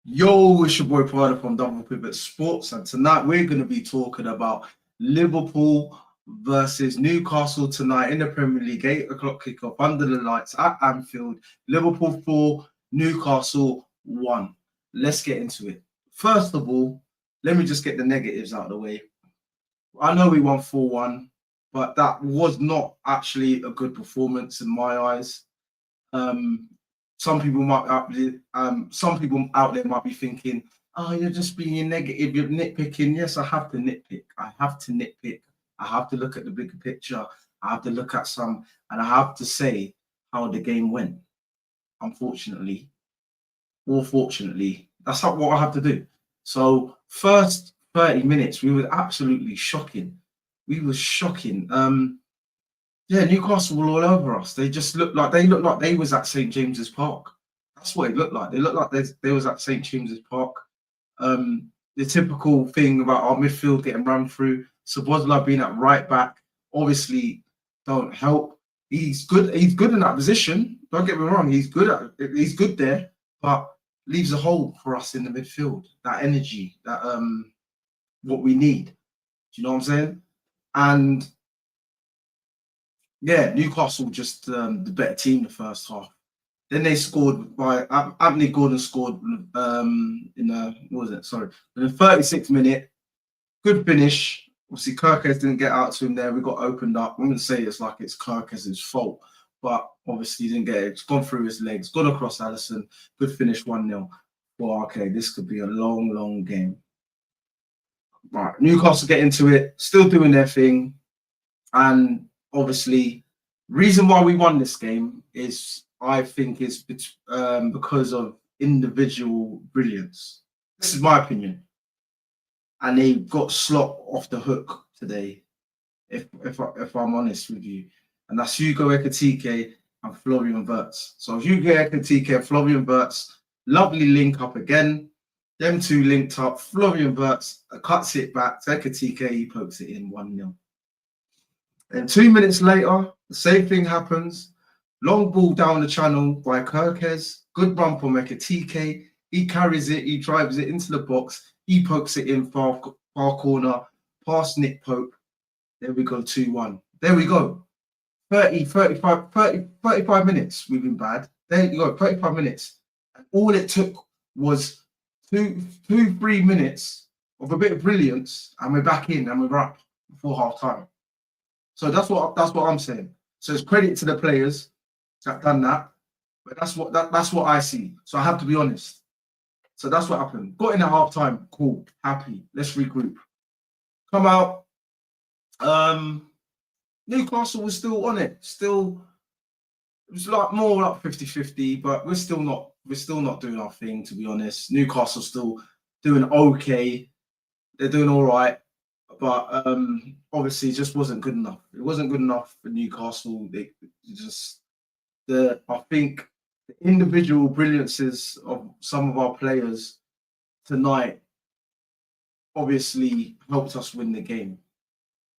Yo, it's your boy Prada from Double Pivot Sports, and tonight we're going to be talking about Liverpool versus Newcastle tonight in the Premier League, 8 o'clock kickoff under the lights at Anfield. Liverpool 4, Newcastle 1. Let's get into it. First of all, let me just get the negatives out of the way. I know we won 4-1, but that was not actually a good performance in my eyes. Um, some people some people out there might be thinking, "Oh, you're just being negative. You're nitpicking." Yes, I have to nitpick. I have to nitpick. I have to look at the bigger picture. I have to look at and I have to say how the game went. Unfortunately, or fortunately, that's not what I have to do. So, first 30 minutes, we were absolutely shocking. We were shocking. Yeah, Newcastle were all over us. They looked like they was at St James's Park. That's what it looked like. They looked like they was at St James's Park. The typical thing about our midfield getting run through. Szoboszlai being at right back obviously don't help. He's good. He's good in that position. Don't get me wrong. He's good there, but leaves a hole for us in the midfield. That energy, that what we need. Do you know what I'm saying? And yeah, Newcastle just the better team the first half. Then they scored by Anthony Gordon scored in the what was it? Sorry, in the 36th minute. Good finish. Obviously, Kirkes didn't get out to him there. We got opened up. I'm going to say it's like it's Kirkes' fault, but obviously he didn't get it. It's gone through his legs, gone across Allison. Good finish, 1-0. Well, okay, this could be a long, long game. Right, Newcastle get into it, still doing their thing, and obviously, reason why we won this game is I think is because of individual brilliance. This is my opinion, and they got Slot off the hook today. If I'm honest with you, and that's Hugo Ekitike and Florian Wirtz. So Hugo Ekitike and Florian Wirtz, lovely link up again. Them two linked up. Florian Wirtz cuts it back to Ekitike. He pokes it in 1-0. And 2 minutes later, the same thing happens. Long ball down the channel by Kirkes. Good run from Ekitike. He carries it. He drives it into the box. He pokes it in far corner. Past Nick Pope. There we go, 2-1. There we go. 35 minutes we've been bad. There you go, 35 minutes. And all it took was 3 minutes of a bit of brilliance, and we're back in and we're up before half time. So that's what I'm saying. So it's credit to the players that done that, but that's what I see. So I have to be honest. So that's what happened. Got in at half time, cool, happy. Let's regroup. Come out. Newcastle was still on it. Still, it was like more like 50-50, but we're still not doing our thing, to be honest. Newcastle's still doing okay. They're doing all right. But obviously, it just wasn't good enough. It wasn't good enough for Newcastle. I think the individual brilliances of some of our players tonight obviously helped us win the game.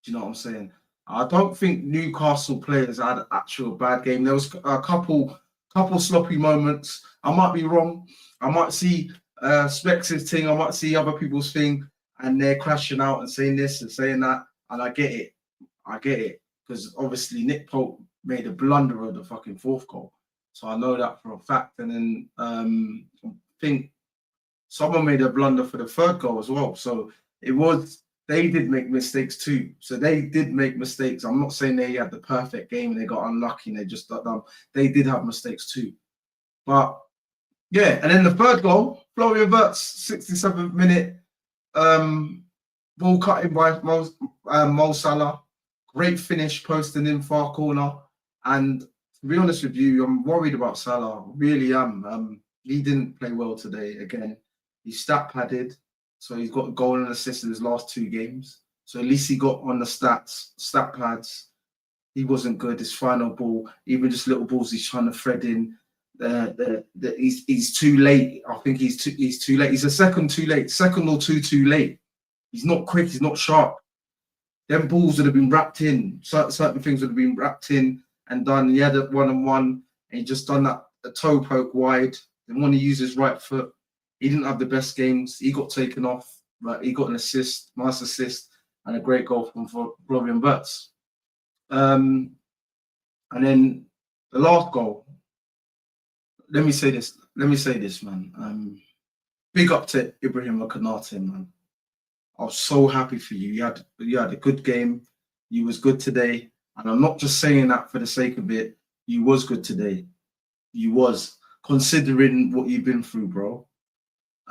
Do you know what I'm saying? I don't think Newcastle players had an actual bad game. There was a couple sloppy moments. I might be wrong. I might see Specs' thing. I might see other people's thing. And they're crashing out and saying this and saying that, and I get it, because obviously Nick Pope made a blunder of the fucking fourth goal, so I know that for a fact. And then I think someone made a blunder for the third goal as well. So they did make mistakes too. So they did make mistakes. I'm not saying they had the perfect game and they got unlucky and they just got dumb. They did have mistakes too, but yeah. And then the third goal, Florian Wirtz, 67th minute. Ball cutting by Mo Salah. Great finish, posting in far corner. And to be honest with you, I'm worried about Salah. Really am. He didn't play well today again. He's stat padded, so he's got a goal and assist in his last 2 games. So at least he got on the stat pads. He wasn't good. His final ball, even just little balls he's trying to thread in. He's too late. I think he's too late. He's a second too late. Second or two too late. He's not quick. He's not sharp. Them balls would have been wrapped in. Certain things would have been wrapped in and done. He had a 1-on-1, and he just done that a toe poke wide. Didn't want to use his right foot. He didn't have the best games. He got taken off, but he got an assist, nice assist, and a great goal from Florian Wirtz. And then the last goal. Let me say this. Let me say this, man. Big up to Ibrahim Konate, man. I was so happy for you. You had a good game. You was good today, and I'm not just saying that for the sake of it. You was good today. You was, considering what you've been through, bro.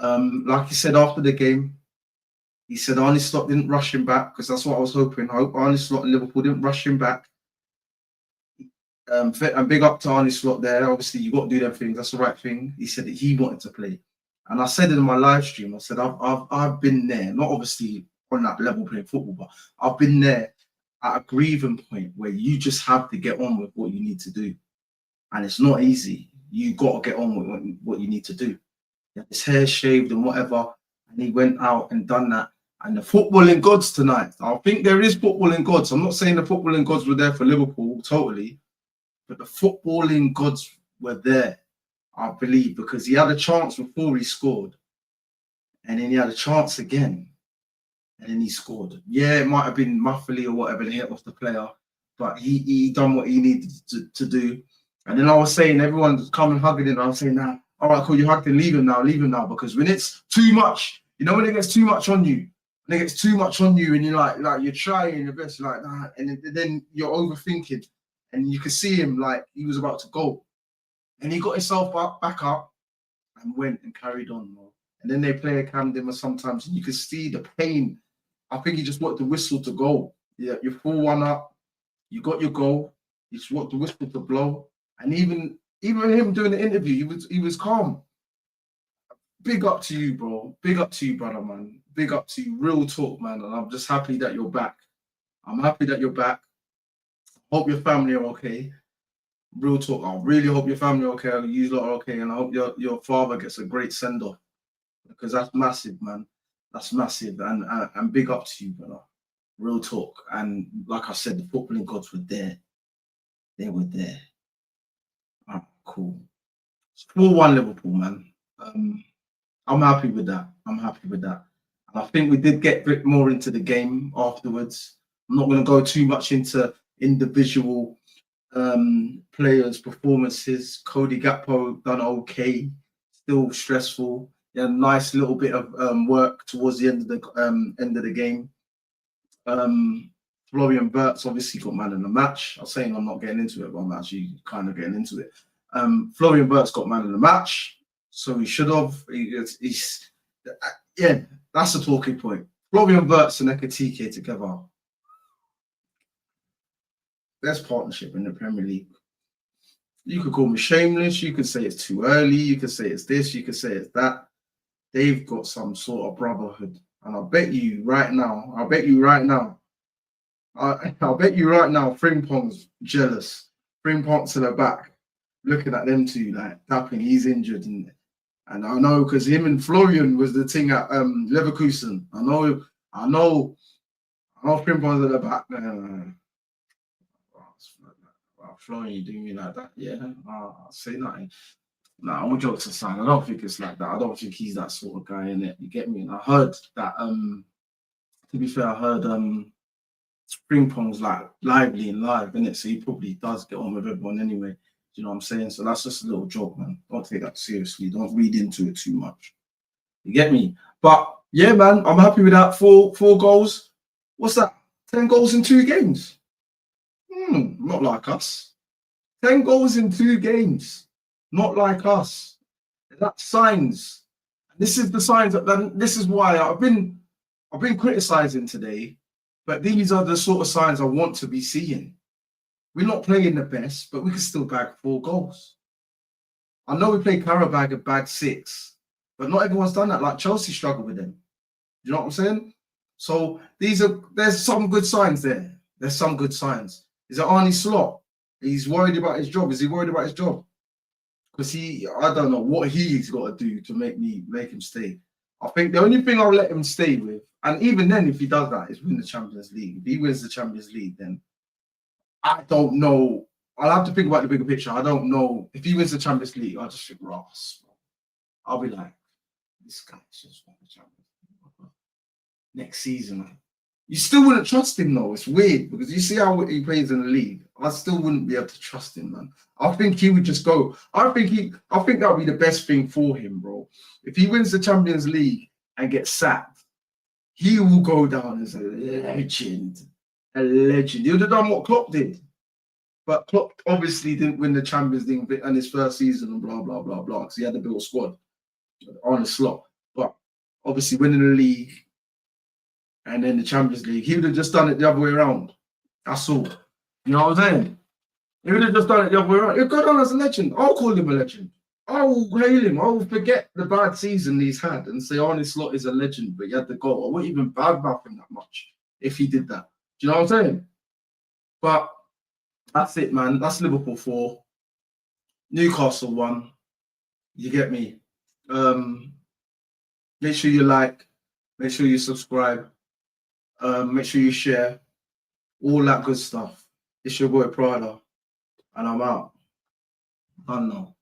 Like he said after the game, he said Arne Slot didn't rush him back, because that's what I was hoping. I hope Arne Slot and Liverpool didn't rush him back. And big up to Arne Slot there. Obviously, you got to do them things. That's the right thing. He said that he wanted to play, and I said it in my live stream. I said I've been there, not obviously on that level playing football, but I've been there at a grieving point where you just have to get on with what you need to do, and it's not easy. You got to get on with what you need to do. His hair shaved and whatever, and he went out and done that. And the footballing gods tonight, I think there is footballing gods. I'm not saying the footballing gods were there for Liverpool totally, but the footballing gods were there, I believe, because he had a chance before he scored, and then he had a chance again, and then he scored. Yeah, it might have been muffly or whatever, and hit off the player, but he done what he needed to do. And then I was saying, everyone's coming hugging him. I was saying, nah, all right, cool, you hugged him, leave him now, because when it's too much, you know, when it gets too much on you, and you're like you're trying your best, like that, and then you're overthinking. And you could see him like he was about to go. And he got himself back up and went and carried on, bro. And then they play a Camden sometimes, and you could see the pain. I think he just wanted the whistle to go. Yeah, you're 4-1 up, you got your goal, you just want the whistle to blow. And even him doing the interview, he was calm. Big up to you, bro. Big up to you, brother, man. Big up to you. Real talk, man. And I'm just happy that you're back. I'm happy that you're back. Hope your family are okay. Real talk. I really hope your family are okay. You lot are okay, and I hope your father gets a great send off, because that's massive, man. That's massive, and big up to you, brother. Real talk. And like I said, the footballing gods were there. They were there. Oh, cool. It's 4-1 Liverpool, man. I'm happy with that. And I think we did get a bit more into the game afterwards. I'm not going to go too much into individual players' performances. Cody Gakpo done okay, still stressful. He had a nice little bit of work towards the end of the game. Florian Wirtz obviously got man of the match. I was saying I'm not getting into it, but I'm actually kind of getting into it. Florian Wirtz got man of the match, so he should have. Yeah, that's a talking point. Florian Wirtz and Ekitike together. Best partnership in the Premier League. You could call me shameless. You could say it's too early. You could say it's this. You could say it's that. They've got some sort of brotherhood. And I'll bet you right now, Frimpong's jealous. Frimpong's to the back, looking at them two, like tapping. He's injured. And I know, because him and Florian was the thing at Leverkusen. I know Frimpong's at the back. Florian, you do me like that? Yeah, I'll say nothing. Nah, all jokes aside, I don't think it's like that. I don't think he's that sort of guy, innit? You get me? And I heard that, to be fair, I heard Frimpong's like lively and live, innit? So he probably does get on with everyone anyway. Do you know what I'm saying? So that's just a little joke, man. Don't take that seriously. Don't read into it too much. You get me? But yeah, man, I'm happy with that. Four goals. What's that? 10 goals in 2 games. Not like us. 10 goals in 2 games. Not like us. That's signs. This is the signs this is why I've been criticizing today, but these are the sort of signs I want to be seeing. We're not playing the best, but we can still bag 4 goals. I know we played Karabag and bagged 6, but not everyone's done that. Like Chelsea struggled with them. You know what I'm saying? So there's some good signs there. There's some good signs. Is it Arne Slot? He's worried about his job. Is he worried about his job? Because I don't know what he's got to do to make him stay. I think the only thing I'll let him stay with, and even then, if he does that, is win the Champions League. If he wins the Champions League, then I don't know. I'll have to think about the bigger picture. I don't know. If he wins the Champions League, I'll just think, Ross. I'll be like, this guy's just won the Champions League. Next season, man. You still wouldn't trust him though. It's weird because you see how he plays in the league. I still wouldn't be able to trust him, man. I think he would just go. I think that would be the best thing for him, bro. If he wins the Champions League and gets sacked, he will go down as a legend. A legend. He would have done what Klopp did. But Klopp obviously didn't win the Champions League in his first season and blah, blah, blah, blah, because he had to build a squad on the slot. But obviously winning the league and then the Champions League, he would have just done it the other way around. That's all. You know what I'm saying? He would have just done it the other way around. He'll go down as a legend. I'll call him a legend. I will hail him. I will forget the bad season he's had and say Arne Slot is a legend, but he had the goal. I wouldn't even badmouth him that much if he did that. Do you know what I'm saying? But that's it, man. That's Liverpool 4. Newcastle 1. You get me? Make sure you like. Make sure you subscribe. Make sure you share. All that good stuff. It's your boy Prada. And I'm out. I know.